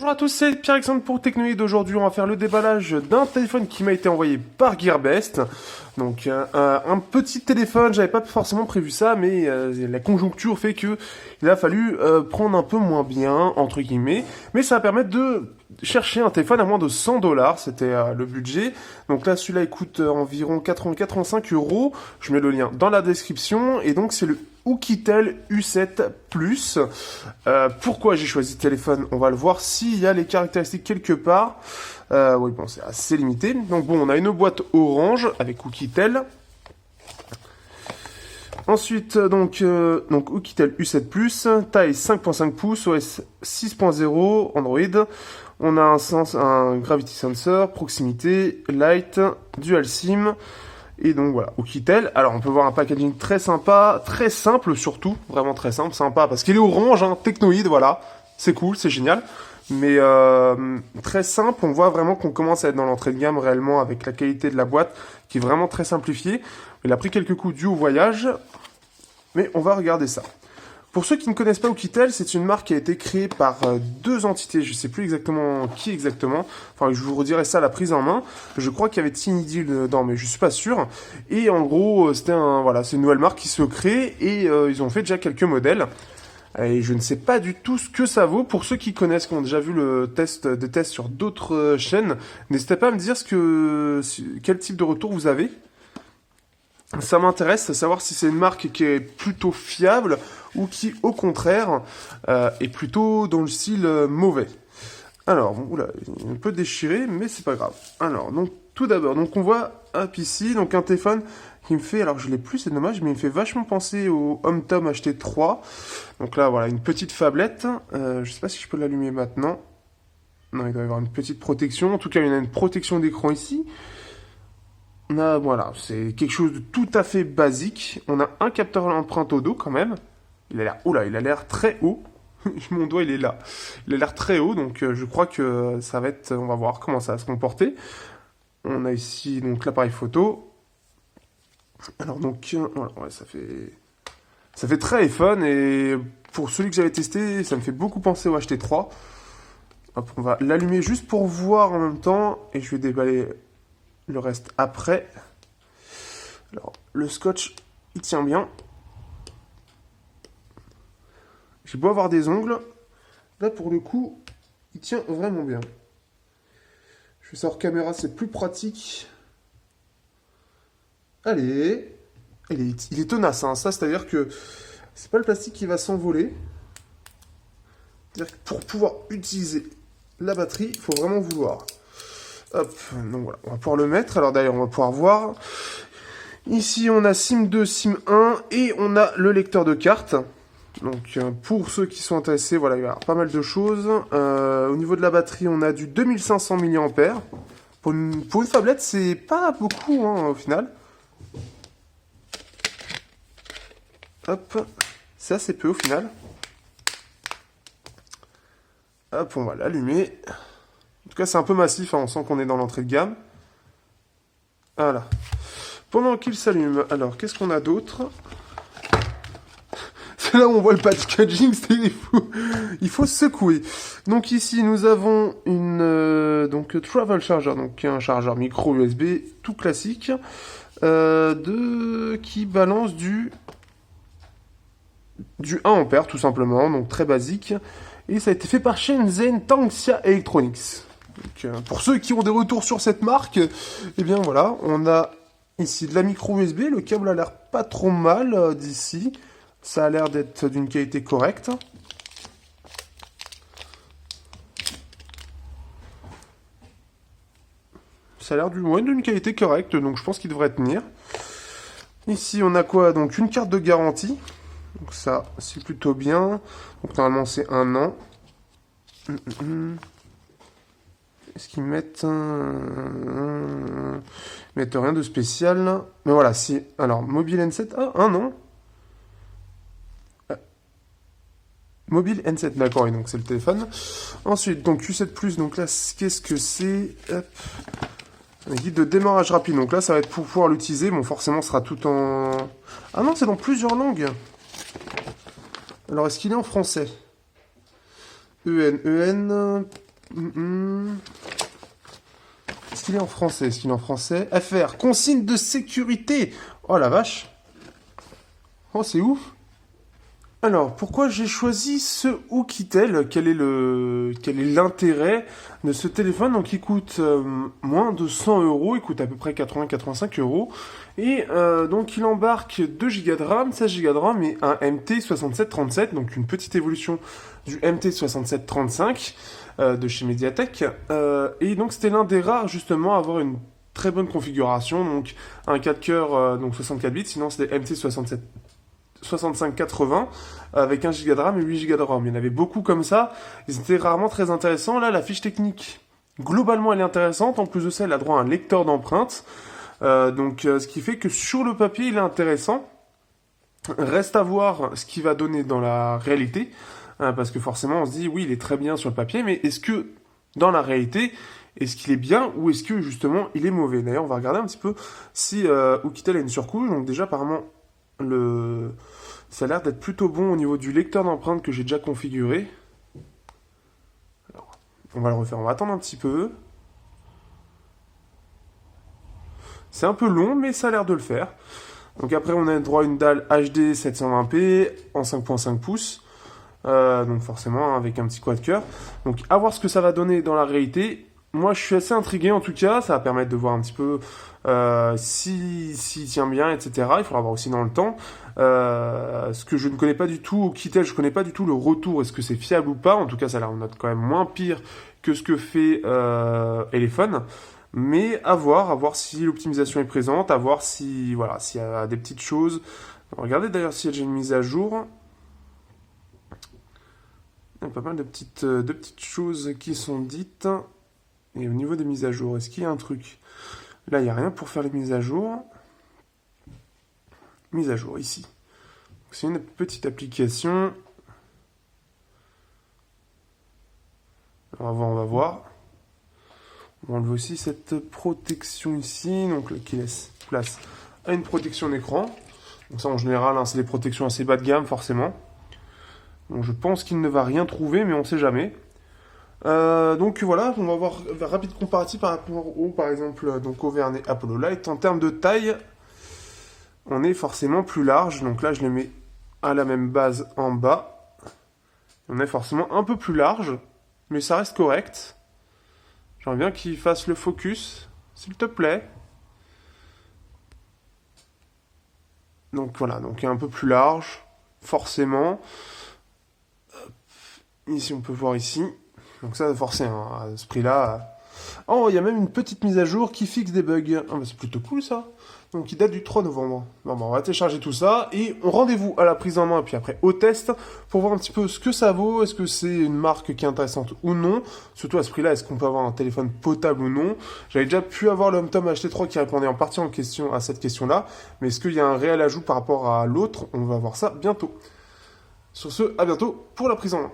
Bonjour à tous, c'est Pierre-Alexandre pour Technoïd. Aujourd'hui, on va faire le déballage d'un téléphone qui m'a été envoyé par Gearbest. Donc, un petit téléphone, j'avais pas forcément prévu ça, mais la conjoncture fait que il a fallu prendre un peu moins bien, entre guillemets. Mais ça va permettre de chercher un téléphone à moins de 100 $, c'était le budget. Donc là, celui-là, il coûte environ 85 €. Je mets le lien dans la description. Et donc, c'est le Oukitel U7 Plus. Pourquoi j'ai choisi ce téléphone? On va le voir s'il y a les caractéristiques quelque part. Oui, bon, c'est assez limité. Donc bon, on a une boîte orange avec Oukitel. Ensuite, donc Oukitel U7 Plus, taille 5.5 pouces, OS 6.0, Android. On a un Gravity Sensor, proximité, light, dual SIM. Et donc voilà, Oukitel. Alors on peut voir un packaging très sympa, très simple surtout, vraiment très simple, sympa, parce qu'il est orange, hein, Technoïd, voilà. C'est cool, c'est génial. Mais très simple, on voit vraiment qu'on commence à être dans l'entrée de gamme réellement avec la qualité de la boîte qui est vraiment très simplifiée. Il a pris quelques coups dû au voyage, mais on va regarder ça. Pour ceux qui ne connaissent pas Oukitel, c'est une marque qui a été créée par deux entités, je ne sais plus exactement qui exactement, enfin je vous redirai ça à la prise en main. Je crois qu'il y avait Tiny dedans, mais je suis pas sûr. Et en gros, c'est une nouvelle marque qui se crée et ils ont fait déjà quelques modèles. Et je ne sais pas du tout ce que ça vaut. Pour ceux qui connaissent, qui ont déjà vu des tests sur d'autres chaînes, n'hésitez pas à me dire quel type de retour vous avez. Ça m'intéresse, savoir si c'est une marque qui est plutôt fiable ou qui, au contraire, est plutôt dans le style mauvais. Alors, oula, il est un peu déchiré, mais c'est pas grave. Alors, donc, tout d'abord, donc on voit ici, donc un téléphone qui me fait, alors je l'ai plus, c'est dommage, mais il me fait vachement penser au HomeTom HT3. Donc là, voilà, une petite phablette. Je sais pas si je peux l'allumer maintenant. Non, il doit y avoir une petite protection. En tout cas, il y a une protection d'écran ici. On a, voilà, c'est quelque chose de tout à fait basique. On a un capteur à l'empreinte au dos quand même. Il a l'air très haut. Mon doigt, il est là. Il a l'air très haut, donc je crois que ça va être... On va voir comment ça va se comporter. On a ici donc l'appareil photo. Alors donc, voilà, ouais, ça fait très iPhone, et pour celui que j'avais testé, ça me fait beaucoup penser au HT3. Hop, on va l'allumer juste pour voir en même temps, et je vais déballer le reste après. Alors, le scotch, il tient bien. J'ai beau avoir des ongles, là pour le coup, il tient vraiment bien. Je fais ça hors caméra, c'est plus pratique. Allez, il est tenace, hein. Ça, c'est-à-dire que c'est pas le plastique qui va s'envoler. C'est-à-dire que pour pouvoir utiliser la batterie, il faut vraiment vouloir. Hop, donc voilà, on va pouvoir le mettre. Alors d'ailleurs, on va pouvoir voir. Ici, on a SIM 2, SIM 1 et on a le lecteur de carte. Donc pour ceux qui sont intéressés, voilà, il y a pas mal de choses. Au niveau de la batterie, on a du 2500 mAh. Pour une tablette, c'est pas beaucoup, hein, au final. Hop, c'est assez peu au final. Hop, on va l'allumer. En tout cas, c'est un peu massif, hein, on sent qu'on est dans l'entrée de gamme. Voilà. Pendant qu'il s'allume, alors, qu'est-ce qu'on a d'autre? C'est là où on voit le packaging, il faut secouer. Donc ici, nous avons une Travel Charger, donc un chargeur micro USB tout classique, qui balance du 1 ampère tout simplement, donc très basique. Et ça a été fait par Shenzhen Tangxia Electronics. Donc, pour ceux qui ont des retours sur cette marque, eh bien voilà, on a ici de la micro USB, le câble a l'air pas trop mal d'ici. Ça a l'air d'être d'une qualité correcte. Ça a l'air d'une qualité correcte, donc je pense qu'il devrait tenir. Ici, on a quoi? Donc une carte de garantie. Donc ça, c'est plutôt bien. Donc normalement, c'est 1 an. Est-ce qu'ils mettent... Ils mettent rien de spécial. Mais voilà, si... Alors, Mobile N7... Ah, 1 an. Mobile N7, d'accord, et donc c'est le téléphone. Ensuite, donc U7 Plus, donc là, qu'est-ce que c'est? Hop. Un guide de démarrage rapide, donc là, ça va être pour pouvoir l'utiliser. Bon, forcément, ce sera tout en... Ah non, c'est dans plusieurs langues. Alors, est-ce qu'il est en français? EN. Est-ce qu'il est en français? Est-ce qu'il est en français? FR, consigne de sécurité. Oh la vache. Oh, c'est ouf. Alors, pourquoi j'ai choisi ce Oukitel? Quel est l'intérêt de ce téléphone? Donc, il coûte moins de 100 euros. Il coûte à peu près 80-85 euros. Et donc, il embarque 2 Go de RAM, 16 Go de RAM et un MT6737. Donc, une petite évolution du MT6735 de chez Mediatek. Et donc, c'était l'un des rares, justement, à avoir une très bonne configuration. Donc, un 4 coeurs, donc 64 bits. Sinon, c'était MT67 6580 avec 1 Go de RAM et 8 Go de RAM. Il y en avait beaucoup comme ça. Ils étaient rarement très intéressants. Là, la fiche technique, globalement, elle est intéressante. En plus de ça, elle a droit à un lecteur d'empreintes. Ce qui fait que sur le papier, il est intéressant. Reste à voir ce qu'il va donner dans la réalité. Parce que forcément, on se dit, oui, il est très bien sur le papier, mais est-ce que, dans la réalité, est-ce qu'il est bien ou est-ce que, justement, il est mauvais? D'ailleurs, on va regarder un petit peu si Oukitel a une surcouche. Donc déjà, apparemment, ça a l'air d'être plutôt bon au niveau du lecteur d'empreintes que j'ai déjà configuré. Alors, on va le refaire, on va attendre un petit peu. C'est un peu long, mais ça a l'air de le faire. Donc après, on a droit à une dalle HD 720p en 5.5 pouces. Donc forcément, avec un petit quad-cœur. Donc à voir ce que ça va donner dans la réalité. Moi, je suis assez intrigué en tout cas. Ça va permettre de voir un petit peu s'il tient bien, etc. Il faudra voir aussi dans le temps. Ce que je ne connais pas du tout, au Oukitel, je ne connais pas du tout le retour. Est-ce que c'est fiable ou pas? En tout cas, ça a l'air quand même moins pire que ce que fait Elephone. Mais à voir si l'optimisation est présente, à voir si, voilà, s'il y a des petites choses. Regardez d'ailleurs si j'ai une mise à jour. Il y a pas mal de petites choses qui sont dites. Et au niveau des mises à jour, est-ce qu'il y a un truc? Là, il n'y a rien pour faire les mises à jour. Mise à jour, ici. C'est une petite application. Alors, on va voir. On va enlever aussi cette protection ici, donc qui laisse place à une protection d'écran. Donc ça, en général, hein, c'est des protections assez bas de gamme, forcément. Donc je pense qu'il ne va rien trouver, mais on ne sait jamais. Donc voilà, on va voir un rapide comparatif par rapport au, par exemple, donc au Vernet Apollo Light. En termes de taille, on est forcément plus large. Donc là, je le mets à la même base en bas. On est forcément un peu plus large, mais ça reste correct. J'aimerais bien qu'il fasse le focus, s'il te plaît. Donc voilà, donc il est un peu plus large, forcément. Ici, on peut voir ici. Donc ça, forcément, à ce prix-là... Oh, il y a même une petite mise à jour qui fixe des bugs. Ah, bah, c'est plutôt cool, ça. Donc, il date du 3 novembre. Bon, bah, on va télécharger tout ça. Et on rendez-vous à la prise en main, et puis après au test, pour voir un petit peu ce que ça vaut. Est-ce que c'est une marque qui est intéressante ou non? Surtout à ce prix-là, est-ce qu'on peut avoir un téléphone potable ou non? J'avais déjà pu avoir le HomeTom HT3 qui répondait en partie à cette question-là. Mais est-ce qu'il y a un réel ajout par rapport à l'autre? On va voir ça bientôt. Sur ce, à bientôt pour la prise en main.